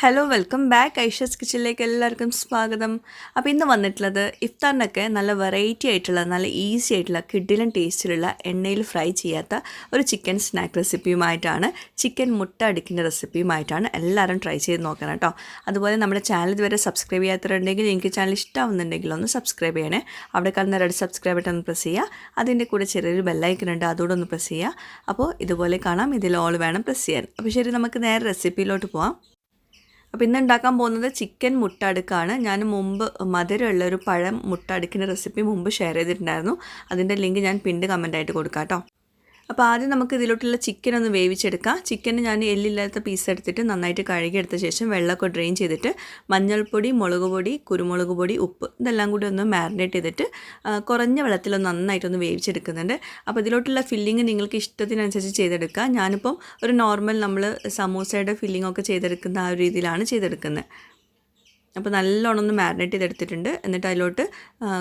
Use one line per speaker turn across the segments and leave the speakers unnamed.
Hello welcome back Aisha's കിച്ചണിലേക്ക് എല്ലാവർക്കും സ്വാഗതം. അപ്പോൾ ഇന്ന് വന്നിട്ടുള്ളത് ഇഫ്താറിനൊക്കെ നല്ല വെറൈറ്റി ആയിട്ടുള്ള നല്ല ഈസി ആയിട്ടുള്ള കിഡിലൻ ടേസ്റ്റിലുള്ള എണ്ണയിൽ ഫ്രൈ ചെയ്യാത്ത ഒരു ചിക്കൻ സ്നാക്ക് റെസിപ്പിയുമായിട്ടാണ്. ചിക്കൻ മുട്ട അടിക്കുന്ന റെസിപ്പിയുമായിട്ടാണ്. എല്ലാവരും ട്രൈ ചെയ്ത് നോക്കണം കേട്ടോ. അതുപോലെ നമ്മുടെ ചാനൽ ഇതുവരെ സബ്സ്ക്രൈബ് ചെയ്യാത്തവരുണ്ടെങ്കിൽ എനിക്ക് ചാനൽ ഇഷ്ടമാവുന്നുണ്ടെങ്കിൽ ഒന്ന് സബ്സ്ക്രൈബ് ചെയ്യണേ. അവിടെ കാണുന്ന റെഡ് സബ്സ്ക്രൈബ് ബട്ടൺ ഒന്ന് പ്രസ് ചെയ്യുക. അതിൻ്റെ കൂടെ ചെറിയൊരു ബെല്ലൈക്കൺ ഉണ്ട്, അതുകൂടെ ഒന്ന് പ്രസ് ചെയ്യുക. അപ്പോൾ ഇതുപോലെ കാണാം, ഇതിൽ ഓൾ വേണം പ്രസ് ചെയ്യാൻ. അപ്പോൾ ശരി, നമുക്ക് നേരെ റെസിപ്പിയിലോട്ട് പോവാം. അപ്പോൾ ഇന്ന് ഉണ്ടാക്കാൻ പോകുന്നത് ചിക്കൻ മുട്ട അടുക്കാണ്. ഞാൻ മുമ്പ് മധുരമുള്ള ഒരു പഴം മുട്ട അടുക്കിൻ്റെ റെസിപ്പി മുമ്പ് ഷെയർ ചെയ്തിട്ടുണ്ടായിരുന്നു. അതിൻ്റെ ലിങ്ക് ഞാൻ പിന്നീട് കമൻറ്റായിട്ട് കൊടുക്കാം കേട്ടോ. അപ്പോൾ ആദ്യം നമുക്ക് ഇതിലോട്ടുള്ള ചിക്കൻ ഒന്ന് വേവിച്ചെടുക്കാം. ചിക്കന് ഞാൻ എല്ലില്ലാത്ത പീസ് എടുത്തിട്ട് നന്നായിട്ട് കഴുകിയെടുത്ത ശേഷം വെള്ളമൊക്കെ ഡ്രെയിൻ ചെയ്തിട്ട് മഞ്ഞൾപ്പൊടി, മുളക് പൊടി, കുരുമുളക് പൊടി, ഉപ്പ് ഇതെല്ലാം കൂടി ഒന്ന് മാരിനേറ്റ് ചെയ്തിട്ട് കുറഞ്ഞ വെള്ളത്തിലൊന്ന് നന്നായിട്ടൊന്ന് വേവിച്ചെടുക്കുന്നുണ്ട്. അപ്പോൾ ഇതിലോട്ടുള്ള ഫില്ലിങ് നിങ്ങൾക്ക് ഇഷ്ടത്തിനനുസരിച്ച് ചെയ്തെടുക്കുക. ഞാനിപ്പം ഒരു നോർമൽ നമ്മൾ സമൂസയുടെ ഫില്ലിംഗ് ഒക്കെ ചെയ്തെടുക്കുന്ന ആ ഒരു രീതിയിലാണ് ചെയ്തെടുക്കുന്നത്. അപ്പോൾ നല്ലോണം ഒന്ന് മാരിനേറ്റ് ചെയ്തെടുത്തിട്ടുണ്ട്. എന്നിട്ട് അതിലോട്ട്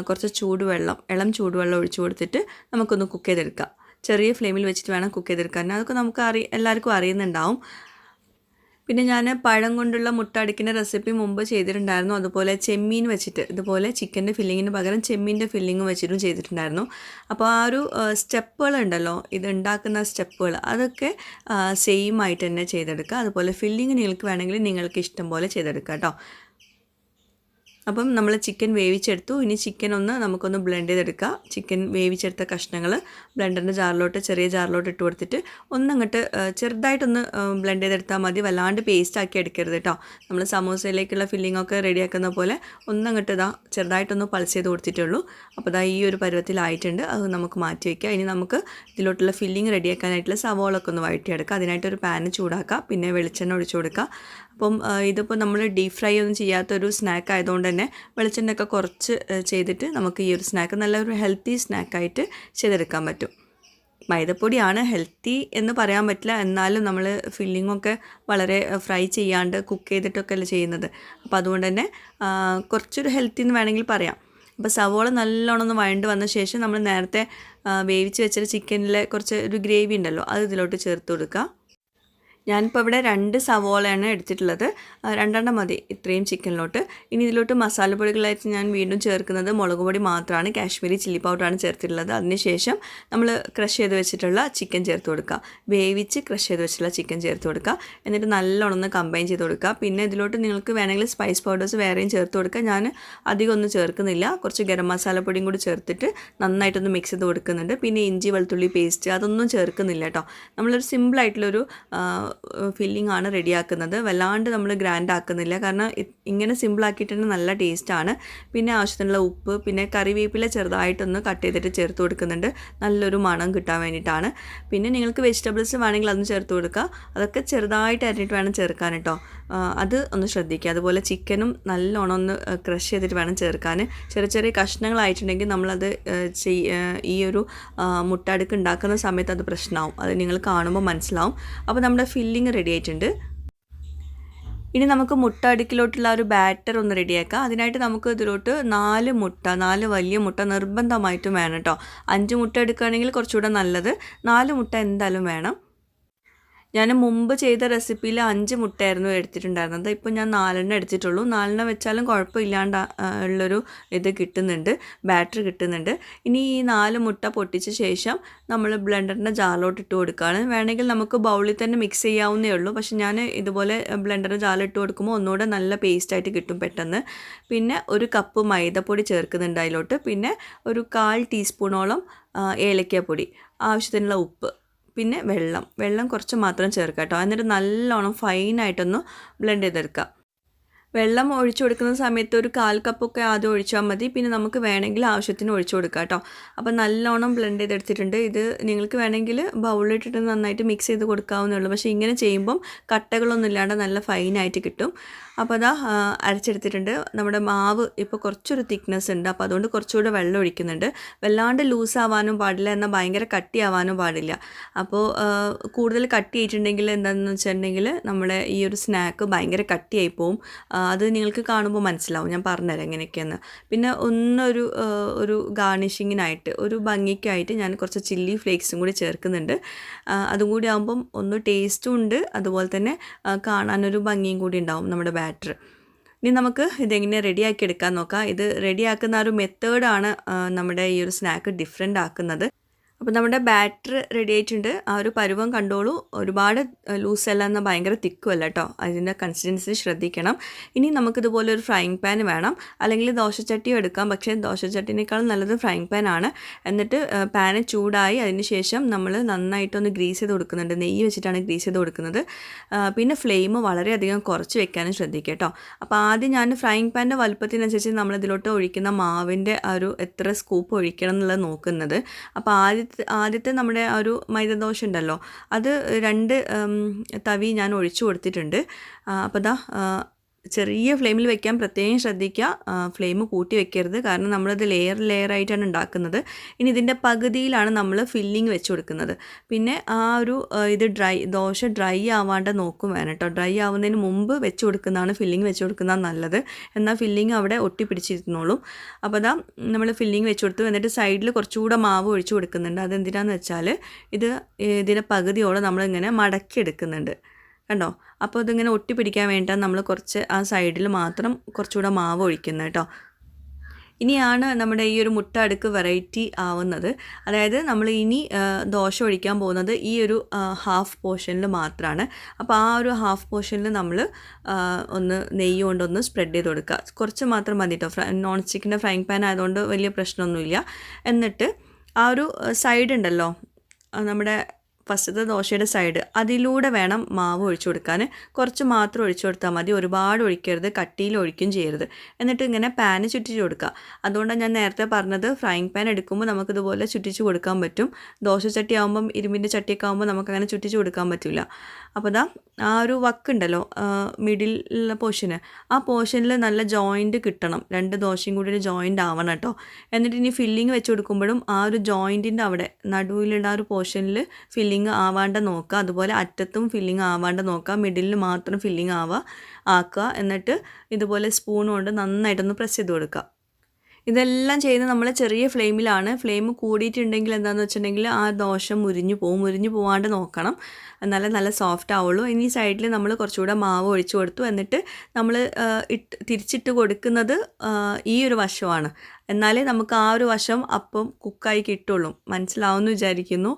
കുറച്ച് ചൂടുവെള്ളം, ഇളം ചൂടുവെള്ളം ഒഴിച്ചു കൊടുത്തിട്ട് നമുക്കൊന്ന് കുക്ക് ചെയ്തെടുക്കാം. ചെറിയ ഫ്ലെയിമിൽ വെച്ചിട്ട് വേണം കുക്ക് ചെയ്തെടുക്കാൻ. അതൊക്കെ നമുക്ക് എല്ലാവർക്കും അറിയുന്നുണ്ടാവും. പിന്നെ ഞാൻ പഴം കൊണ്ടുള്ള മുട്ട അടിക്കുന്ന റെസിപ്പി മുമ്പ് ചെയ്തിട്ടുണ്ടായിരുന്നു. അതുപോലെ ചെമ്മീൻ വെച്ചിട്ട് ഇതുപോലെ ചിക്കൻ്റെ ഫില്ലിങ്ങിന് പകരം ചെമ്മീൻ്റെ ഫില്ലിങ് വെച്ചിട്ടും ചെയ്തിട്ടുണ്ടായിരുന്നു. അപ്പോൾ ആ ഒരു സ്റ്റെപ്പുകളുണ്ടല്ലോ, ഇത് ഉണ്ടാക്കുന്ന സ്റ്റെപ്പുകൾ അതൊക്കെ സെയിം ആയിട്ട് തന്നെ ചെയ്തെടുക്കുക. അതുപോലെ ഫില്ലിങ് നിങ്ങൾക്ക് വേണമെങ്കിൽ നിങ്ങൾക്ക് ഇഷ്ടം പോലെ ചെയ്തെടുക്കുക കേട്ടോ. അപ്പം നമ്മൾ ചിക്കൻ വേവിച്ചെടുത്തു. ഇനി ചിക്കൻ നമുക്കൊന്ന് ബ്ലെൻഡ് ചെയ്തെടുക്കുക. ചിക്കൻ വേവിച്ചെടുത്ത കഷ്ണങ്ങൾ ബ്ലെൻഡറിൻ്റെ ചെറിയ ജാറിലോട്ട് ഇട്ട് കൊടുത്തിട്ട് ഒന്നങ്ങോട്ട് ചെറുതായിട്ടൊന്ന് ബ്ലെൻഡ് ചെയ്തെടുത്താൽ മതി. വല്ലാണ്ട് പേസ്റ്റ് ആക്കി എടുക്കരുത് കേട്ടോ. നമ്മൾ സമൂസയിലേക്കുള്ള ഫില്ലിങ്ങൊക്കെ റെഡിയാക്കുന്ന പോലെ ഒന്നങ്ങോട്ട് ചെറുതായിട്ടൊന്ന് പൾസ് ചെയ്ത് കൊടുത്തിട്ടുള്ളൂ. അപ്പോൾ ഈ ഒരു പരുവത്തിലായിട്ടുണ്ട്. അത് നമുക്ക് മാറ്റി വയ്ക്കുക. ഇനി നമുക്ക് ഇതിലോട്ടുള്ള ഫില്ലിങ് റെഡിയാക്കാനായിട്ടുള്ള സവോളൊക്കെ ഒന്ന് വഴറ്റിയെടുക്കുക. അതിനായിട്ടൊരു പാന് ചൂടാക്കുക. പിന്നെ വെളിച്ചെണ്ണ ഒഴിച്ചു കൊടുക്കുക. അപ്പം ഇതിപ്പോൾ നമ്മൾ ഡീപ് ഫ്രൈ ഒന്നും ചെയ്യാത്തൊരു സ്നാക്ക് ആയതുകൊണ്ട് തന്നെ വെളിച്ചെണ്ണയൊക്കെ കുറച്ച് ചെയ്തിട്ട് നമുക്ക് ഈ ഒരു സ്നാക്ക് നല്ലൊരു ഹെൽത്തി സ്നാക്കായിട്ട് ചെയ്തെടുക്കാൻ പറ്റും. മൈദപ്പൊടിയാണ്, ഹെൽത്തി എന്ന് പറയാൻ പറ്റില്ല. എന്നാലും നമ്മൾ ഫില്ലിങ്ങൊക്കെ വളരെ ഫ്രൈ ചെയ്യാണ്ട് കുക്ക് ചെയ്തിട്ടൊക്കെ അല്ലേ ചെയ്യുന്നത്. അപ്പോൾ അതുകൊണ്ട് തന്നെ കുറച്ചൊരു ഹെൽത്തി എന്ന് വേണമെങ്കിൽ പറയാം. അപ്പോൾ സവോള നല്ലോണം ഒന്ന് വഴണ്ട് വന്ന ശേഷം നമ്മൾ നേരത്തെ വേവിച്ച് വെച്ച ചിക്കനിലെ കുറച്ച് ഒരു ഗ്രേവി ഉണ്ടല്ലോ, അത് ഇതിലോട്ട് ചേർത്ത് കൊടുക്കുക. ഞാനിപ്പോൾ ഇവിടെ 2 സവോളയാണ് എടുത്തിട്ടുള്ളത്. 2 മതി ഇത്രയും ചിക്കനിലോട്ട്. ഇനി ഇതിലോട്ട് മസാലപ്പൊടികളായിട്ട് ഞാൻ വീണ്ടും ചേർക്കുന്നത് മുളക് പൊടി മാത്രമാണ്. കാശ്മീരി ചില്ലി പൗഡറാണ് ചേർത്തിട്ടുള്ളത്. അതിനുശേഷം നമ്മൾ ക്രഷ് ചെയ്ത് വെച്ചിട്ടുള്ള ചിക്കൻ ചേർത്ത് കൊടുക്കുക. വേവിച്ച് ക്രഷ് ചെയ്ത് വെച്ചിട്ടുള്ള ചിക്കൻ ചേർത്ത് കൊടുക്കുക. എന്നിട്ട് നല്ലോണം ഒന്ന് കമ്പൈൻ ചെയ്ത് കൊടുക്കുക. പിന്നെ ഇതിലോട്ട് നിങ്ങൾക്ക് വേണമെങ്കിൽ സ്പൈസ് പൗഡേഴ്സ് വേറെയും ചേർത്ത് കൊടുക്കുക. ഞാൻ അധികം ഒന്നും ചേർക്കുന്നില്ല. കുറച്ച് ഗരം മസാലപ്പൊടിയും കൂടി ചേർത്തിട്ട് നന്നായിട്ടൊന്ന് മിക്സ് ചെയ്ത് കൊടുക്കുന്നുണ്ട്. പിന്നെ ഇഞ്ചി വെളുത്തുള്ളി പേസ്റ്റ് അതൊന്നും ചേർക്കുന്നില്ല കേട്ടോ. നമ്മളൊരു സിമ്പിളായിട്ടുള്ളൊരു ഫില്ലിംഗ് ആണ് റെഡിയാക്കുന്നത്. വല്ലാണ്ട് നമ്മൾ ഗ്രാൻഡ് ആക്കുന്നില്ല. കാരണം ഇങ്ങനെ സിമ്പിളാക്കിയിട്ട് നല്ല ടേസ്റ്റാണ്. പിന്നെ ആവശ്യത്തിനുള്ള ഉപ്പ്, പിന്നെ കറിവേപ്പില ചെറുതായിട്ടൊന്ന് കട്ട് ചെയ്തിട്ട് ചേർത്ത് കൊടുക്കുന്നുണ്ട്. നല്ലൊരു മണം കിട്ടാൻ വേണ്ടിയിട്ടാണ്. പിന്നെ നിങ്ങൾക്ക് വെജിറ്റബിൾസ് വേണമെങ്കിൽ അതൊന്ന് ചേർത്ത് കൊടുക്കുക. അതൊക്കെ ചെറുതായിട്ട് അരിഞ്ഞിട്ട് വേണം ചേർക്കാൻ കേട്ടോ. അത് ഒന്ന് ശ്രദ്ധിക്കുക. അതുപോലെ ചിക്കനും നല്ലോണം ഒന്ന് ക്രഷ് ചെയ്തിട്ട് വേണം ചേർക്കാൻ. ചെറിയ ചെറിയ കഷ്ണങ്ങളായിട്ടുണ്ടെങ്കിൽ നമ്മളത് ഈ ഒരു മുട്ട അടുക്ക് ഉണ്ടാക്കുന്ന സമയത്ത് അത് പ്രശ്നമാവും. അത് നിങ്ങൾ കാണുമ്പോൾ മനസ്സിലാവും. അപ്പോൾ നമ്മുടെ ഫില്ലിങ് റെഡി ആയിട്ടുണ്ട്. ഇനി നമുക്ക് മുട്ട അടുക്കിലോട്ടുള്ള ഒരു ബാറ്റർ ഒന്ന് റെഡിയാക്കാം. അതിനായിട്ട് നമുക്ക് ഇതിലോട്ട് 4 വലിയ മുട്ട നിർബന്ധമായിട്ടും വേണം കേട്ടോ. 5 മുട്ട എടുക്കുകയാണെങ്കിൽ കുറച്ചുകൂടെ നല്ലത്. 4 മുട്ട എന്തായാലും വേണം. ഞാൻ മുമ്പ് ചെയ്ത റെസിപ്പിയിൽ 5 മുട്ടയായിരുന്നു എടുത്തിട്ടുണ്ടായിരുന്നത്. ഇപ്പോൾ ഞാൻ 4 എടുത്തിട്ടുള്ളൂ. 4 വെച്ചാലും കുഴപ്പമില്ലാണ്ട് ഉള്ളൊരു ഇത് കിട്ടുന്നുണ്ട്, ബാറ്റർ കിട്ടുന്നുണ്ട്. ഇനി ഈ 4 മുട്ട പൊട്ടിച്ച ശേഷം നമ്മൾ ബ്ലെൻഡറിൻ്റെ ജാറിലോട്ട് ഇട്ട് കൊടുക്കുകയാണ്. വേണമെങ്കിൽ നമുക്ക് ബൗളിൽ തന്നെ മിക്സ് ചെയ്യാവുന്നേ ഉള്ളൂ. പക്ഷെ ഞാൻ ഇതുപോലെ ബ്ലെൻഡറിൻ്റെ ജാറിൽ ഇട്ട് കൊടുക്കുമ്പോൾ ഒന്നുകൂടെ നല്ല പേസ്റ്റായിട്ട് കിട്ടും പെട്ടെന്ന്. പിന്നെ 1 കപ്പ് മൈദപ്പൊടി ചേർക്കുന്നുണ്ട് അതിലോട്ട്. പിന്നെ ഒരു 1/4 ടീസ്പൂണോളം ഏലക്കാപ്പൊടി, ആവശ്യത്തിനുള്ള ഉപ്പ്, പിന്നെ വെള്ളം കുറച്ച് മാത്രം ചേർക്കുക കേട്ടോ. എന്നിട്ട് നല്ലോണം ഫൈനായിട്ടൊന്ന് ബ്ലെൻഡ് ചെയ്തെടുക്കുക. വെള്ളം ഒഴിച്ചു കൊടുക്കുന്ന സമയത്ത് ഒരു 1/4 കപ്പൊക്കെ ആദ്യം ഒഴിച്ചാൽ മതി. പിന്നെ നമുക്ക് വേണമെങ്കിൽ ആവശ്യത്തിന് ഒഴിച്ചു കൊടുക്കുക കേട്ടോ. അപ്പോൾ നല്ലോണം ബ്ലെൻഡ് ചെയ്തെടുത്തിട്ടുണ്ട്. ഇത് നിങ്ങൾക്ക് വേണമെങ്കിൽ ബൗളിലിട്ടിട്ട് നന്നായിട്ട് മിക്സ് ചെയ്ത് കൊടുക്കാവുന്നേ ഉള്ളൂ. പക്ഷേ ഇങ്ങനെ ചെയ്യുമ്പം കട്ടകളൊന്നും ഇല്ലാണ്ട് നല്ല ഫൈനായിട്ട് കിട്ടും. അപ്പോൾ അരച്ചെടുത്തിട്ടുണ്ട്. നമ്മുടെ മാവ് ഇപ്പോൾ കുറച്ചൊരു തിക്നെസ് ഉണ്ട്. അപ്പോൾ അതുകൊണ്ട് കുറച്ചുകൂടെ വെള്ളം ഒഴിക്കുന്നുണ്ട്. വല്ലാണ്ട് ലൂസാവാനും പാടില്ല, എന്നാൽ ഭയങ്കര കട്ടിയാവാനും പാടില്ല. അപ്പോൾ കൂടുതൽ കട്ടിയായിട്ടുണ്ടെങ്കിൽ എന്താണെന്ന് വെച്ചിട്ടുണ്ടെങ്കിൽ നമ്മുടെ ഈ ഒരു സ്നാക്ക് ഭയങ്കര കട്ടിയായി പോവും. അത് നിങ്ങൾക്ക് കാണുമ്പോൾ മനസ്സിലാവും, ഞാൻ പറഞ്ഞുതരാം എങ്ങനെയൊക്കെയെന്ന്. പിന്നെ ഒരു ഗാർണിഷിങ്ങിനായിട്ട് ഒരു ഭംഗിക്കായിട്ട് ഞാൻ കുറച്ച് ചില്ലി ഫ്ലേക്സും കൂടി ചേർക്കുന്നുണ്ട്. അതും കൂടി ആകുമ്പം ഒന്ന് ടേസ്റ്റും ഉണ്ട്, അതുപോലെ തന്നെ കാണാനൊരു ഭംഗിയും കൂടി ഉണ്ടാവും നമ്മുടെ ബാറ്റർ. ഇനി നമുക്ക് ഇതെങ്ങനെ റെഡിയാക്കി എടുക്കാൻ നോക്കാം. ഇത് റെഡിയാക്കുന്ന ആ ഒരു മെത്തേഡാണ് നമ്മുടെ ഈ ഒരു സ്നാക്ക് ഡിഫറെൻ്റ് ആക്കുന്നത്. അപ്പോൾ നമ്മുടെ ബാറ്റർ റെഡി ആയിട്ടുണ്ട്. ആ ഒരു പരുവം കണ്ടോളൂ, ഒരുപാട് ലൂസല്ല എന്നാൽ ഭയങ്കര തിക്കുമല്ല കേട്ടോ. അതിൻ്റെ കൺസിസ്റ്റൻസി ശ്രദ്ധിക്കണം. ഇനി നമുക്കിതുപോലെ ഒരു ഫ്രൈങ് പാൻ വേണം, അല്ലെങ്കിൽ ദോശച്ചട്ടിയും എടുക്കാം. പക്ഷേ ദോശച്ചട്ടിനേക്കാളും നല്ലത് ഫ്രൈങ് പാൻ ആണ്. എന്നിട്ട് പാന് ചൂടായി അതിന് ശേഷം നമ്മൾ നന്നായിട്ടൊന്ന് ഗ്രീസ് ചെയ്ത് കൊടുക്കുന്നുണ്ട്. നെയ്യ് വെച്ചിട്ടാണ് ഗ്രീസ് ചെയ്ത് കൊടുക്കുന്നത്. പിന്നെ ഫ്ലെയിം വളരെയധികം കുറച്ച് വെക്കാനും ശ്രദ്ധിക്കുക കേട്ടോ. അപ്പോൾ ആദ്യം ഞാൻ ഫ്രൈങ് പാൻ്റെ വലുപ്പത്തിനനുസരിച്ച് നമ്മളിതിലോട്ട് ഒഴിക്കുന്ന മാവിൻ്റെ ആ ഒരു എത്ര സ്കൂപ്പ് ഒഴിക്കണം എന്നുള്ളത് നോക്കുന്നത്. അപ്പോൾ ആദ്യത്തെ നമ്മുടെ ആ ഒരു മൈദദോശ ഉണ്ടല്ലോ, അത് 2 തവി ഞാൻ ഒഴിച്ചു കൊടുത്തിട്ടുണ്ട്. അപ്പോൾ ദാ ചെറിയ ഫ്ലെയിമിൽ വെക്കാൻ പ്രത്യേകം ശ്രദ്ധിക്കുക. ഫ്ലെയിം കൂട്ടി വെക്കരുത്, കാരണം നമ്മളത് ലെയറായിട്ടാണ് ഉണ്ടാക്കുന്നത്. ഇനി ഇതിൻ്റെ പകുതിയിലാണ് നമ്മൾ ഫില്ലിങ് വെച്ച് കൊടുക്കുന്നത്. പിന്നെ ആ ഒരു ദോശ ഡ്രൈ ആവാണ്ട് നോക്കും വേണം കേട്ടോ. ഡ്രൈ ആവുന്നതിന് മുമ്പ് വെച്ച് കൊടുക്കുന്നതാണ്, ഫില്ലിങ് വെച്ച് കൊടുക്കുന്നതാണ് നല്ലത്. എന്നാൽ ഫില്ലിങ് അവിടെ ഒട്ടിപ്പിടിച്ചിരുന്നോളും. അപ്പോൾ അതാ നമ്മൾ ഫില്ലിങ് വെച്ച് കൊടുത്തു. എന്നിട്ട് സൈഡിൽ കുറച്ചുകൂടെ മാവ് ഒഴിച്ചു കൊടുക്കുന്നുണ്ട്. അതെന്തിനാന്ന് വെച്ചാൽ ഇതിൻ്റെ പകുതിയോടെ നമ്മളിങ്ങനെ മടക്കിയെടുക്കുന്നുണ്ട്. കണ്ടോ? അപ്പോൾ ഇതിങ്ങനെ ഒട്ടിപ്പിടിക്കാൻ വേണ്ടിയിട്ടാണ് നമ്മൾ കുറച്ച് ആ സൈഡിൽ മാത്രം കുറച്ചുകൂടെ മാവ് ഒഴിക്കുന്നത് കേട്ടോ. ഇനിയാണ് നമ്മുടെ ഈ ഒരു മുട്ട അടുക്ക് വെറൈറ്റി ആവുന്നത്. അതായത് നമ്മൾ ഇനി ദോശ ഒഴിക്കാൻ പോകുന്നത് ഈ ഒരു ഹാഫ് പോർഷനിൽ മാത്രമാണ്. അപ്പോൾ ആ ഒരു ഹാഫ് പോർഷനിൽ നമ്മൾ ഒന്ന് നെയ്യ് കൊണ്ടൊന്ന് സ്പ്രെഡ് ചെയ്ത് കൊടുക്കുക. കുറച്ച് മാത്രം മതി കേട്ടോ. നോൺ സ്റ്റിക്കിൻ്റെ ഫ്രൈങ് പാൻ ആയതുകൊണ്ട് വലിയ പ്രശ്നമൊന്നുമില്ല. എന്നിട്ട് ആ ഒരു സൈഡ് ഉണ്ടല്ലോ, നമ്മുടെ ഫസ്റ്റത്തെ ദോശയുടെ സൈഡ്, അതിലൂടെ വേണം മാവ് ഒഴിച്ചു കൊടുക്കാൻ. കുറച്ച് മാത്രം ഒഴിച്ചു കൊടുത്താൽ മതി, ഒരുപാട് ഒഴിക്കരുത്, കട്ടിയിൽ ഒഴിക്കും ചെയ്യരുത്. എന്നിട്ട് ഇങ്ങനെ പാന് ചുറ്റിച്ച് കൊടുക്കുക. അതുകൊണ്ടാണ് ഞാൻ നേരത്തെ പറഞ്ഞത്, ഫ്രൈങ് പാൻ എടുക്കുമ്പോൾ നമുക്കിതുപോലെ ചുറ്റിച്ച് കൊടുക്കാൻ പറ്റും. ദോശച്ചട്ടി ആകുമ്പം, ഇരുമ്പിൻ്റെ ചട്ടിയൊക്കെ ആകുമ്പോൾ നമുക്കങ്ങനെ ചുറ്റിച്ച് കൊടുക്കാൻ പറ്റില്ല. അപ്പോൾ ദാ ആ ഒരു വക്കുണ്ടല്ലോ മിഡിലുള്ള പോർഷന്, ആ പോർഷനിൽ നല്ല ജോയിൻറ്റ് കിട്ടണം. 2 ദോശയും കൂടി ഒരു ജോയിൻ്റ് ആവണം കേട്ടോ. എന്നിട്ട് ഇനി ഫില്ലിങ് വെച്ച് കൊടുക്കുമ്പോഴും ആ ഒരു ജോയിൻറ്റിൻ്റെ അവിടെ നടുവിലുള്ള ആ ഒരു പോർഷനിൽ ഫില്ലിങ് ആവാണ്ട് നോക്കുക. അതുപോലെ അറ്റത്തും ഫില്ലിങ് ആവാണ്ട് നോക്കുക. മിഡിലിൽ മാത്രം ഫില്ലിങ് ആക്കുക. എന്നിട്ട് ഇതുപോലെ സ്പൂൺ കൊണ്ട് നന്നായിട്ടൊന്ന് പ്രസ് ചെയ്ത് കൊടുക്കുക. ഇതെല്ലാം ചെയ്യുന്നത് നമ്മൾ ചെറിയ ഫ്ലെയിമിലാണ്. ഫ്ലെയിം കൂടിയിട്ടുണ്ടെങ്കിൽ എന്താണെന്ന് വെച്ചിട്ടുണ്ടെങ്കിൽ ആ ദോശ മുരിഞ്ഞു പോവാണ്ട് നോക്കണം, എന്നാലേ നല്ല സോഫ്റ്റ് ആവുള്ളൂ. ഇനി സൈഡിൽ നമ്മൾ കുറച്ചുകൂടെ മാവ് ഒഴിച്ചു കൊടുത്തു. എന്നിട്ട് നമ്മൾ തിരിച്ചിട്ട് കൊടുക്കുന്നത് ഈ ഒരു വശമാണ്. എന്നാലേ നമുക്ക് ആ ഒരു വശം അപ്പം കുക്കായി കിട്ടുള്ളൂ. മനസ്സിലാവുമെന്ന് വിചാരിക്കുന്നു.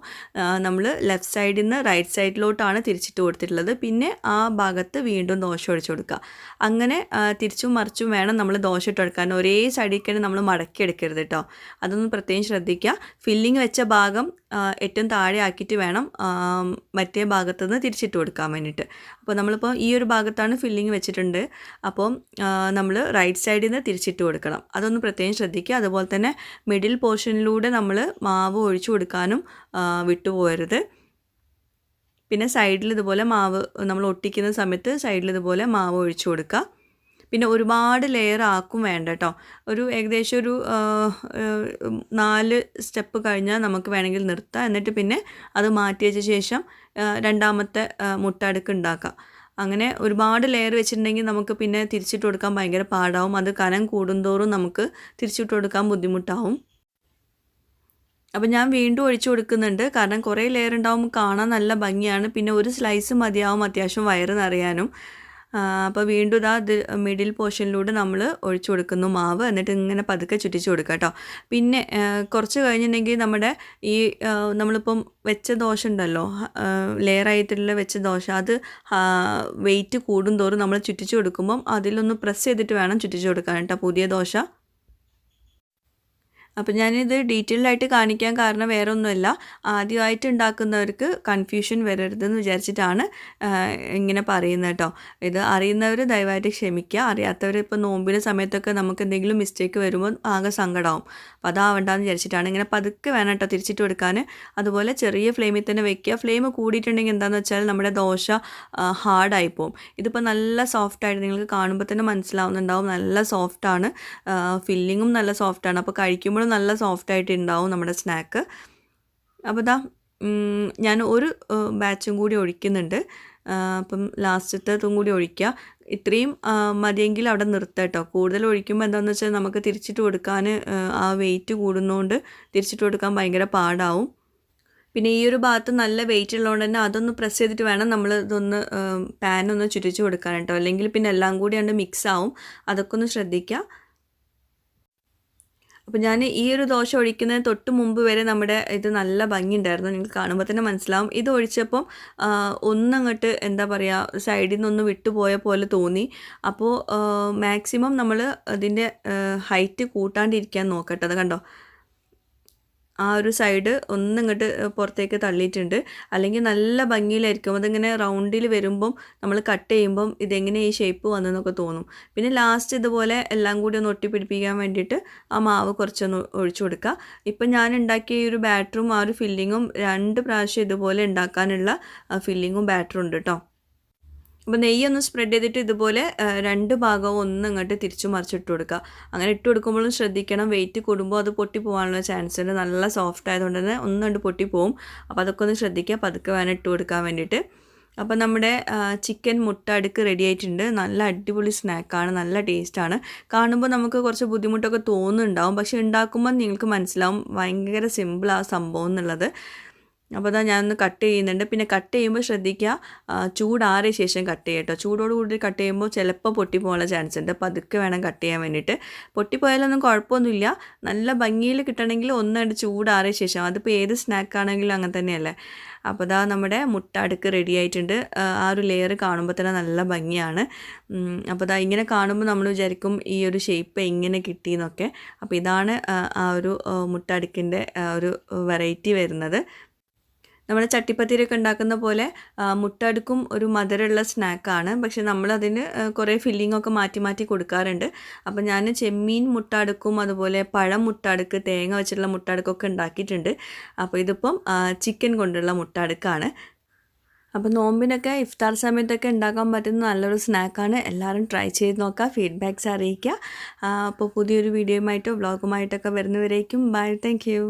നമ്മൾ ലെഫ്റ്റ് സൈഡിൽ നിന്ന് റൈറ്റ് സൈഡിലോട്ടാണ് തിരിച്ചിട്ട് കൊടുത്തിട്ടുള്ളത്. പിന്നെ ആ ഭാഗത്ത് വീണ്ടും ദോശ ഒഴിച്ചു കൊടുക്കുക. അങ്ങനെ തിരിച്ചും മറിച്ചും വേണം നമ്മൾ ദോശ ഇട്ട് കൊടുക്കാൻ. ഒരേ സൈഡിൽ നമ്മൾ മടക്കിയെടുക്കരുത് കേട്ടോ. അതൊന്ന് പ്രത്യേകം ശ്രദ്ധിക്കുക. ഫില്ലിങ് വെച്ച ഭാഗം ഏറ്റവും താഴെ ആക്കിയിട്ട് വേണം മറ്റേ ഭാഗത്ത് നിന്ന് തിരിച്ചിട്ട് കൊടുക്കാൻ വേണ്ടിയിട്ട്. അപ്പോൾ നമ്മളിപ്പോൾ ഈ ഒരു ഭാഗത്താണ് ഫില്ലിങ് വെച്ചിട്ടുണ്ട്. അപ്പോൾ നമ്മൾ റൈറ്റ് സൈഡിൽ നിന്ന് തിരിച്ചിട്ട് കൊടുക്കണം. അതൊന്ന് പ്രത്യേകം ശ്രദ്ധിക്കുക. അതുപോലെ തന്നെ മിഡിൽ പോർഷനിലൂടെ നമ്മൾ മാവ് ഒഴിച്ചു കൊടുക്കാനും വിട്ടുപോകരുത്. പിന്നെ സൈഡിൽ ഇതുപോലെ മാവ് നമ്മൾ ഒട്ടിക്കുന്ന സമയത്ത് സൈഡിൽ ഇതുപോലെ മാവ് ഒഴിച്ചു കൊടുക്കുക. പിന്നെ ഒരുപാട് ലെയർ ആക്കും വേണ്ട കേട്ടോ. ഏകദേശം ഒരു 4 സ്റ്റെപ്പ് കഴിഞ്ഞാൽ നമുക്ക് വേണമെങ്കിൽ നിർത്താം. എന്നിട്ട് പിന്നെ അത് മാറ്റി വെച്ച ശേഷം രണ്ടാമത്തെ മുട്ട അടുക്ക് ഉണ്ടാക്കാം. അങ്ങനെ ഒരുപാട് ലെയർ വെച്ചിട്ടുണ്ടെങ്കിൽ നമുക്ക് പിന്നെ തിരിച്ചിട്ട് കൊടുക്കാൻ ഭയങ്കര പാടാവും. അത് കനം കൂടുന്തോറും നമുക്ക് തിരിച്ചിട്ട് കൊടുക്കാൻ ബുദ്ധിമുട്ടാവും. അപ്പോൾ ഞാൻ വീണ്ടും ഒഴിച്ചു കൊടുക്കുന്നുണ്ട്. കാരണം കുറേ ലെയർ ഉണ്ടാവും, കാണാൻ നല്ല ഭംഗിയാണ്. പിന്നെ ഒരു സ്ലൈസ് മതിയാവും അത്യാവശ്യം വയറ് നിറയാനും. അപ്പോൾ വീണ്ടും ഇതാ മിഡിൽ പോർഷനിലൂടെ നമ്മൾ ഒഴിച്ചു കൊടുക്കുന്നു മാവ്. എന്നിട്ട് ഇങ്ങനെ പതുക്കെ ചുറ്റിച്ച് കൊടുക്കുക കേട്ടോ. പിന്നെ കുറച്ച് കഴിഞ്ഞിട്ടുണ്ടെങ്കിൽ നമ്മുടെ ഈ നമ്മളിപ്പം വെച്ച ദോശ ഉണ്ടല്ലോ, ലെയറായിട്ടുള്ള വെച്ച ദോശ, അത് വെയിറ്റ് കൂടുന്തോറും നമ്മൾ ചുറ്റിച്ച് കൊടുക്കുമ്പം അതിലൊന്ന് പ്രസ് ചെയ്തിട്ട് വേണം ചുറ്റിച്ച് കൊടുക്കാൻ കേട്ടോ പുതിയ ദോശ. അപ്പം ഞാനിത് ഡീറ്റെയിൽഡായിട്ട് കാണിക്കാൻ കാരണം വേറെ ഒന്നുമല്ല, ആദ്യമായിട്ട് ഉണ്ടാക്കുന്നവർക്ക് കൺഫ്യൂഷൻ വരരുതെന്ന് വിചാരിച്ചിട്ടാണ് ഇങ്ങനെ പറയുന്നത് കേട്ടോ. ഇത് അറിയുന്നവർ ദയവായിട്ട് ക്ഷമിക്കുക. അറിയാത്തവർ ഇപ്പോൾ നോമ്പിൻ്റെ സമയത്തൊക്കെ നമുക്ക് എന്തെങ്കിലും മിസ്റ്റേക്ക് വരുമ്പോൾ ആകെ സങ്കടമാവും. അപ്പോൾ അതാവണ്ടെന്ന് വിചാരിച്ചിട്ടാണ്. ഇങ്ങനെ പതുക്കെ വേണം കേട്ടോ തിരിച്ചിട്ട് കൊടുക്കാൻ. അതുപോലെ ചെറിയ ഫ്ലെയിമിൽ തന്നെ വെക്കുക. ഫ്ലെയിം കൂടിയിട്ടുണ്ടെങ്കിൽ എന്താണെന്ന് വെച്ചാൽ നമ്മുടെ ദോശ ഹാർഡായി പോകും. ഇതിപ്പോൾ നല്ല സോഫ്റ്റായിട്ട് നിങ്ങൾക്ക് കാണുമ്പോൾ തന്നെ മനസ്സിലാവുന്നുണ്ടാവും, നല്ല സോഫ്റ്റാണ്. ഫില്ലിങ്ങും നല്ല സോഫ്റ്റാണ്. അപ്പോൾ കഴിക്കുമ്പോൾ നല്ല സോഫ്റ്റായിട്ട് ഉണ്ടാവും നമ്മുടെ സ്നാക്ക്. അപ്പോൾ ഞാൻ ഒരു ബാച്ചും കൂടി ഒഴിക്കുന്നുണ്ട്. അപ്പം ലാസ്റ്റത്തതും കൂടി ഒഴിക്കുക. ഇത്രയും മതിയെങ്കിൽ അവിടെ നിർത്തുക കേട്ടോ. കൂടുതൽ ഒഴിക്കുമ്പോൾ എന്താണെന്ന് വെച്ചാൽ നമുക്ക് തിരിച്ചിട്ട് കൊടുക്കാൻ ആ വെയിറ്റ് കൂടുന്നതുകൊണ്ട് തിരിച്ചിട്ട് കൊടുക്കാൻ ഭയങ്കര പാടാവും. പിന്നെ ഈ ഒരു ഭാഗത്ത് നല്ല വെയിറ്റ് ഉള്ളതുകൊണ്ട് തന്നെ അതൊന്ന് പ്രസ് ചെയ്തിട്ട് വേണം നമ്മൾ ഇതൊന്ന് പാനൊന്ന് ചുറ്റിച്ച് കൊടുക്കാൻ കേട്ടോ. അല്ലെങ്കിൽ പിന്നെ എല്ലാം കൂടി കണ്ട് മിക്സ് ആവും. അതൊക്കെ ഒന്ന് ശ്രദ്ധിക്കുക. അപ്പോൾ ഞാൻ ഈ ഒരു ദോശ ഒഴിക്കുന്നതിന് തൊട്ട് മുമ്പ് വരെ നമ്മുടെ ഇത് നല്ല ഭംഗിയുണ്ടായിരുന്നു. നിങ്ങൾക്ക് കാണുമ്പോൾ തന്നെ മനസ്സിലാവും. ഇത് ഒഴിച്ചപ്പം ഒന്നങ്ങോട്ട് എന്താ പറയുക, സൈഡിൽ നിന്നൊന്ന് വിട്ടുപോയ പോലെ തോന്നി. അപ്പോൾ മാക്സിമം നമ്മൾ അതിൻ്റെ ഹൈറ്റ് കൂട്ടാണ്ടിരിക്കാൻ നോക്കട്ടെ. അത് കണ്ടോ, ആ ഒരു സൈഡ് ഒന്നിങ്ങോട്ട് പുറത്തേക്ക് തള്ളിയിട്ടുണ്ട്. അല്ലെങ്കിൽ നല്ല ഭംഗിയിലായിരിക്കും. അതിങ്ങനെ റൗണ്ടിൽ വരുമ്പം നമ്മൾ കട്ട് ചെയ്യുമ്പം ഇതെങ്ങനെ ഈ ഷേപ്പ് വന്നെന്നൊക്കെ തോന്നും. പിന്നെ ലാസ്റ്റ് ഇതുപോലെ എല്ലാം കൂടി ഒന്ന് ഒട്ടിപ്പിടിപ്പിക്കാൻ വേണ്ടിയിട്ട് ആ മാവ് കുറച്ചൊന്ന് ഒഴിച്ചു കൊടുക്കുക. ഇപ്പം ഞാൻ ഉണ്ടാക്കിയ ഈ ഒരു ബാറ്ററും ആ ഒരു ഫില്ലിങ്ങും 2 പ്രാവശ്യം ഇതുപോലെ ഉണ്ടാക്കാനുള്ള ഫില്ലിങ്ങും ബാറ്ററും ഉണ്ട് കേട്ടോ. അപ്പോൾ നെയ്യൊന്ന് സ്പ്രെഡ് ചെയ്തിട്ട് ഇതുപോലെ 2 ഭാഗവും ഒന്ന് ഇങ്ങോട്ട് തിരിച്ചു മറിച്ചിട്ട് കൊടുക്കുക. അങ്ങനെ ഇട്ട് കൊടുക്കുമ്പോഴും ശ്രദ്ധിക്കണം, വെയിറ്റ് കൂടുമ്പോൾ അത് പൊട്ടി പോകാനുള്ള ചാൻസ് ഉണ്ട്. നല്ല സോഫ്റ്റ് ആയതുകൊണ്ട് തന്നെ ഒന്നുകൊണ്ട് പൊട്ടിപ്പോവും. അപ്പോൾ അതൊക്കെ ഒന്ന് ശ്രദ്ധിക്കുക, പതുക്കെ വേണം ഇട്ട് കൊടുക്കാൻ വേണ്ടിയിട്ട്. അപ്പോൾ നമ്മുടെ ചിക്കൻ മുട്ട അടുക്ക് റെഡി ആയിട്ടുണ്ട്. നല്ല അടിപൊളി സ്നാക്കാണ്, നല്ല ടേസ്റ്റാണ്. കാണുമ്പോൾ നമുക്ക് കുറച്ച് ബുദ്ധിമുട്ടൊക്കെ തോന്നുന്നുണ്ടാവും, പക്ഷേ ഉണ്ടാക്കുമ്പോൾ നിങ്ങൾക്ക് മനസ്സിലാവും ഭയങ്കര സിമ്പിളാണ് സംഭവം എന്നുള്ളത്. അപ്പോൾ അതാ ഞാനൊന്ന് കട്ട് ചെയ്യുന്നുണ്ട്. പിന്നെ കട്ട് ചെയ്യുമ്പോൾ ശ്രദ്ധിക്കുക, ചൂടാറിയ ശേഷം കട്ട് ചെയ്യുക കേട്ടോ. ചൂടോട് കൂടി കട്ട് ചെയ്യുമ്പോൾ ചിലപ്പോൾ പൊട്ടിപ്പോകാനുള്ള ചാൻസ് ഉണ്ട്. അപ്പോൾ അതൊക്കെ വേണം കട്ട് ചെയ്യാൻ വേണ്ടിയിട്ട്. പൊട്ടിപ്പോയാലൊന്നും കുഴപ്പമൊന്നുമില്ല. നല്ല ഭംഗിയിൽ കിട്ടണമെങ്കിൽ ഒന്നായിട്ട് ചൂടാറിയ ശേഷം, അതിപ്പോൾ ഏത് സ്നാക്കാണെങ്കിലും അങ്ങനെ തന്നെയല്ലേ. അപ്പോൾ അതാ നമ്മുടെ മുട്ട അടുക്ക് റെഡി ആയിട്ടുണ്ട്. ആ ഒരു ലെയർ കാണുമ്പോൾ തന്നെ നല്ല ഭംഗിയാണ്. അപ്പോൾ അതാ ഇങ്ങനെ കാണുമ്പോൾ നമ്മൾ വിചാരിക്കും ഈ ഒരു ഷേപ്പ് എങ്ങനെ കിട്ടിയെന്നൊക്കെ. അപ്പോൾ ഇതാണ് ആ ഒരു മുട്ട അടുക്കിൻ്റെ ഒരു വെറൈറ്റി വരുന്നത്. നമ്മൾ ചട്ടിപ്പത്തിരിയൊക്കെ ഉണ്ടാക്കുന്ന പോലെ മുട്ട അടുക്കും ഒരു മധുരമുള്ള സ്നാക്കാണ്. പക്ഷെ നമ്മളതിന് കുറേ ഫില്ലിങ്ങൊക്കെ മാറ്റി മാറ്റി കൊടുക്കാറുണ്ട്. അപ്പോൾ ഞാൻ ചെമ്മീൻ മുട്ട അടുക്കും അതുപോലെ പഴം മുട്ട അടുക്ക്, തേങ്ങ വെച്ചിട്ടുള്ള മുട്ട അടുക്കൊക്കെ ഉണ്ടാക്കിയിട്ടുണ്ട്. അപ്പോൾ ഇതിപ്പം ചിക്കൻ കൊണ്ടുള്ള മുട്ട അടുക്കാണ്. അപ്പോൾ നോമ്പിനൊക്കെ ഇഫ്താർ സമയത്തൊക്കെ ഉണ്ടാക്കാൻ പറ്റുന്ന നല്ലൊരു സ്നാക്കാണ്. എല്ലാവരും ട്രൈ ചെയ്ത് നോക്കുക, ഫീഡ്ബാക്ക്സ് അറിയിക്കുക. അപ്പോൾ പുതിയൊരു വീഡിയോയുമായിട്ടോ വ്ളോഗുമായിട്ടൊക്കെ വരുന്നവരേക്കും ബൈ, താങ്ക് യു.